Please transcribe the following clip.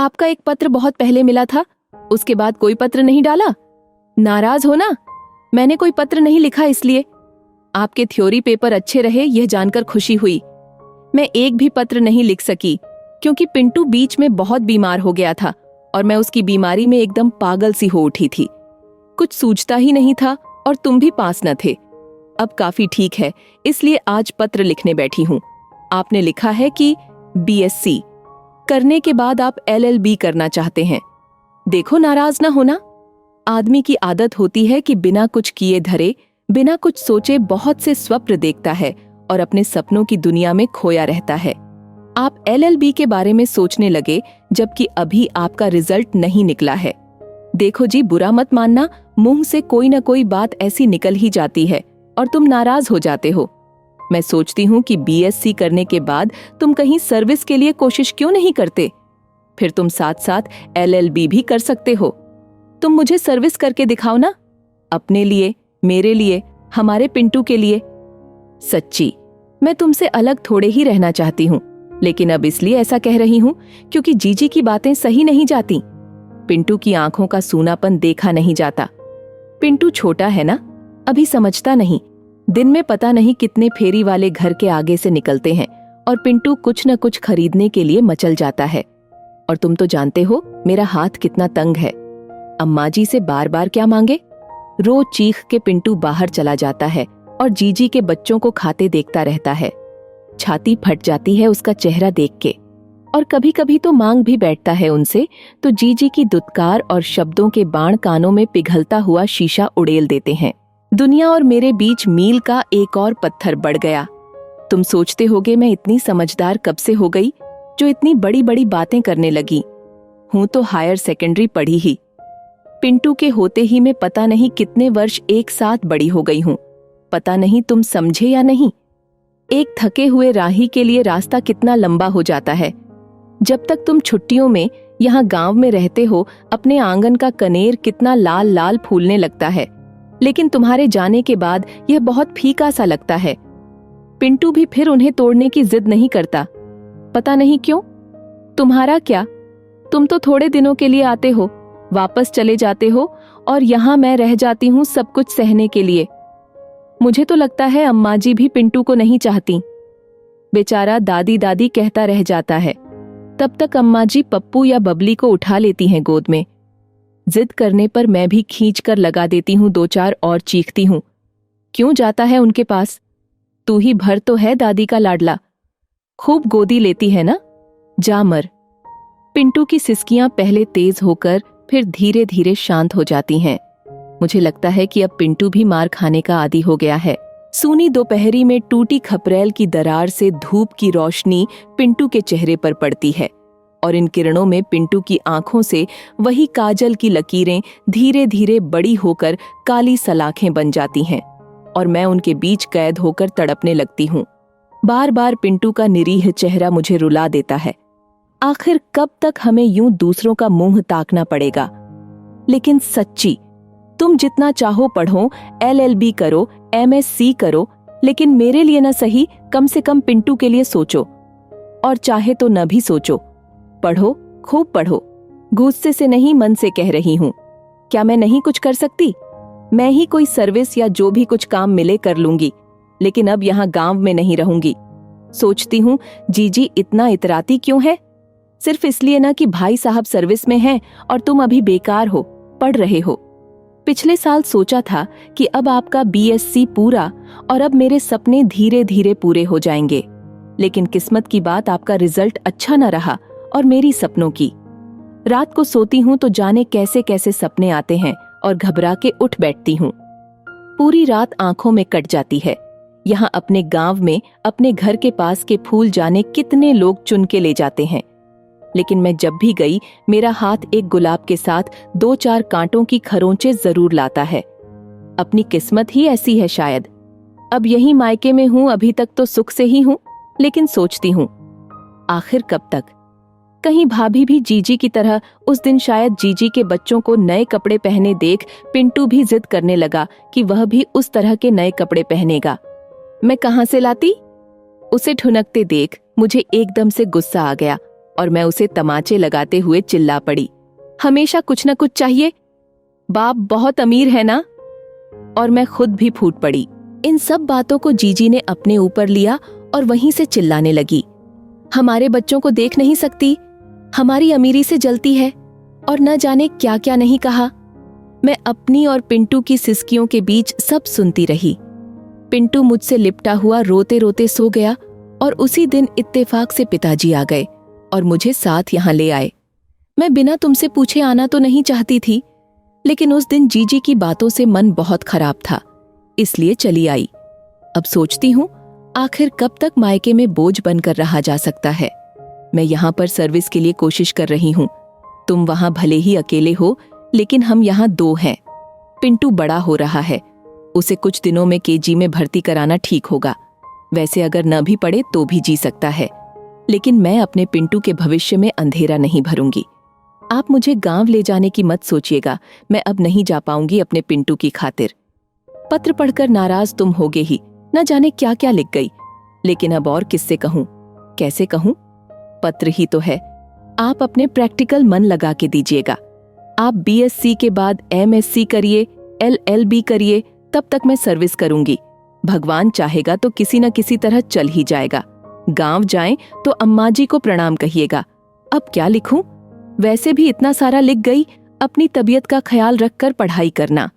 आपका एक पत्र बहुत पहले मिला था, उसके बाद कोई पत्र नहीं डाला। नाराज हो ना? मैंने कोई पत्र नहीं लिखा इसलिए। आपके थ्योरी पेपर अच्छे रहे यह जानकर खुशी हुई। मैं एक भी पत्र नहीं लिख सकी क्योंकि पिंटू बीच में बहुत बीमार हो गया था और मैं उसकी बीमारी में एकदम पागल सी हो उठी थी। कुछ सूझता ही नहीं था और तुम भी पास न थे। अब काफी ठीक है, इसलिए आज पत्र लिखने बैठी हूँ। आपने लिखा है कि बीएससी करने के बाद आप एलएलबी करना चाहते हैं। देखो, नाराज ना होना। आदमी की आदत होती है कि बिना कुछ किए धरे, बिना कुछ सोचे बहुत से स्वप्न देखता है और अपने सपनों की दुनिया में खोया रहता है। आप एलएलबी के बारे में सोचने लगे जबकि अभी आपका रिजल्ट नहीं निकला है। देखो जी, बुरा मत मानना, मुंह से कोई न कोई बात ऐसी निकल ही जाती है और तुम नाराज हो जाते हो। मैं सोचती हूँ कि बीएससी करने के बाद तुम कहीं सर्विस के लिए कोशिश क्यों नहीं करते? फिर तुम साथ साथ एलएलबी भी कर सकते हो। तुम मुझे सर्विस करके दिखाओ ना, अपने लिए, मेरे लिए, हमारे पिंटू के लिए। सच्ची, मैं तुमसे अलग थोड़े ही रहना चाहती हूँ, लेकिन अब इसलिए ऐसा कह रही हूँ क्योंकि जीजी की बातें सही नहीं जाती। पिंटू की आंखों का सूनापन देखा नहीं जाता। पिंटू छोटा है ना, अभी समझता नहीं। दिन में पता नहीं कितने फेरी वाले घर के आगे से निकलते हैं और पिंटू कुछ न कुछ खरीदने के लिए मचल जाता है। और तुम तो जानते हो मेरा हाथ कितना तंग है। अम्मा जी से बार बार क्या मांगे? रोज चीख के पिंटू बाहर चला जाता है और जीजी के बच्चों को खाते देखता रहता है। छाती फट जाती है उसका चेहरा देख के। और कभी कभी तो मांग भी बैठता है उनसे, तो जीजी की दुत्कार और शब्दों के बाण कानों में पिघलता हुआ शीशा उड़ेल देते हैं। दुनिया और मेरे बीच मील का एक और पत्थर बढ़ गया। तुम सोचते होगे मैं इतनी समझदार कब से हो गई जो इतनी बड़ी बड़ी बातें करने लगी। हूं तो हायर सेकेंडरी पढ़ी ही। पिंटू के होते ही मैं पता नहीं कितने वर्ष एक साथ बड़ी हो गई हूं। पता नहीं तुम समझे या नहीं। एक थके हुए राही के लिए रास्ता कितना लंबा हो जाता है। जब तक तुम छुट्टियों में यहाँ गांव में रहते हो, अपने आंगन का कनेर कितना लाल लाल फूलने लगता है, लेकिन तुम्हारे जाने के बाद यह बहुत फीका सा लगता है। पिंटू भी फिर उन्हें तोड़ने की जिद नहीं करता, पता नहीं क्यों। तुम्हारा क्या, तुम तो थोड़े दिनों के लिए आते हो, वापस चले जाते हो और यहाँ मैं रह जाती हूँ सब कुछ सहने के लिए। मुझे तो लगता है अम्मा जी भी पिंटू को नहीं चाहती। बेचारा दादी दादी कहता रह जाता है। तब तक अम्मा जी पप्पू या बबली को उठा लेती हैं गोद में। जिद करने पर मैं भी खींच कर लगा देती हूँ दो चार और चीखती हूँ, क्यों जाता है उनके पास? तू ही भर तो है दादी का लाडला, खूब गोदी लेती है ना, जा मर। पिंटू की सिसकियां पहले तेज होकर फिर धीरे धीरे शांत हो जाती हैं। मुझे लगता है कि अब पिंटू भी मार खाने का आदी हो गया है। सूनी दोपहरी में टूटी खपरेल की दरार से धूप की रोशनी पिंटू के चेहरे पर पड़ती है और इन किरणों में पिंटू की आंखों से वही काजल की लकीरें धीरे धीरे बड़ी होकर काली सलाखें बन जाती हैं और मैं उनके बीच कैद होकर तड़पने लगती हूँ। बार बार पिंटू का निरीह चेहरा मुझे रुला देता है। आखिर कब तक हमें यूं दूसरों का मुंह ताकना पड़ेगा? लेकिन सच्ची, तुम जितना चाहो पढ़ो, एलएलबी करो, एमएससी करो, लेकिन मेरे लिए न सही, कम से कम पिंटू के लिए सोचो। और चाहे तो न भी सोचो, पढ़ो, खूब पढ़ो। गुस्से से नहीं, मन से कह रही हूं। क्या मैं नहीं कुछ कर सकती? मैं ही कोई सर्विस या जो भी कुछ काम मिले कर लूंगी, लेकिन अब यहाँ गांव में नहीं रहूंगी। सोचती हूँ जीजी इतना इतराती क्यों है? सिर्फ इसलिए ना कि भाई साहब सर्विस में हैं और तुम अभी बेकार हो, पढ़ रहे हो। पिछले साल सोचा था कि अब आपका बीएससी पूरा और अब मेरे सपने धीरे धीरे पूरे हो जाएंगे, लेकिन किस्मत की बात आपका रिजल्ट अच्छा न रहा और मेरी सपनों की। रात को सोती हूँ तो जाने कैसे कैसे सपने आते हैं और घबरा के उठ बैठती हूँ। पूरी रात आंखों में कट जाती है। यहाँ अपने गांव में अपने घर के पास के फूल जाने कितने लोग चुन के ले जाते हैं, लेकिन मैं जब भी गई मेरा हाथ एक गुलाब के साथ दो चार कांटों की खरोंचे जरूर लाता है। अपनी किस्मत ही ऐसी है शायद। अब यही मायके में हूं, अभी तक तो सुख से ही हूं, लेकिन सोचती हूं आखिर कब तक? कहीं भाभी भी जीजी की तरह उस दिन शायद जीजी के बच्चों को नए कपड़े पहने देख पिंटू भी जिद करने लगा कि वह भी उस तरह के नए कपड़े पहनेगा। मैं कहां से लाती? उसे ठुनकते देख मुझे एकदम से गुस्सा आ गया और मैं उसे तमाचे लगाते हुए चिल्ला पड़ी, हमेशा कुछ न कुछ चाहिए, बाप बहुत अमीर है ना। और मैं खुद भी फूट पड़ी। इन सब बातों को जीजी ने अपने ऊपर लिया और वहीं से चिल्लाने लगी, हमारे बच्चों को देख नहीं सकती, हमारी अमीरी से जलती है, और न जाने क्या क्या नहीं कहा। मैं अपनी और पिंटू की सिसकियों के बीच सब सुनती रही। पिंटू मुझसे लिपटा हुआ रोते रोते सो गया और उसी दिन इत्तेफाक से पिताजी आ गए और मुझे साथ यहाँ ले आए। मैं बिना तुमसे पूछे आना तो नहीं चाहती थी, लेकिन उस दिन जीजी की बातों से मन बहुत खराब था, इसलिए चली आई। अब सोचती हूँ आखिर कब तक मायके में बोझ बनकर रहा जा सकता है। मैं यहाँ पर सर्विस के लिए कोशिश कर रही हूँ। तुम वहाँ भले ही अकेले हो, लेकिन हम यहाँ 2 हैं। पिंटू बड़ा हो रहा है, उसे कुछ दिनों में केजी में भर्ती कराना ठीक होगा। वैसे अगर न भी पढ़े तो भी जी सकता है, लेकिन मैं अपने पिंटू के भविष्य में अंधेरा नहीं भरूंगी। आप मुझे गांव ले जाने की मत सोचिएगा, मैं अब नहीं जा पाऊंगी अपने पिंटू की खातिर। पत्र पढ़कर नाराज तुम होगे ही, न जाने क्या क्या लिख गई, लेकिन अब और किससे कहूं, कैसे कहूं? पत्र ही तो है। आप अपने प्रैक्टिकल मन लगा के दीजिएगा। आप बीएससी के बाद एमएससी करिए, एलएलबी करिए, तब तक मैं सर्विस करूंगी। भगवान चाहेगा तो किसी न किसी तरह चल ही जाएगा। गांव जाएं तो अम्मा जी को प्रणाम कहिएगा। अब क्या लिखूं? वैसे भी इतना सारा लिख गई, अपनी तबीयत का ख्याल रखकर पढ़ाई करना।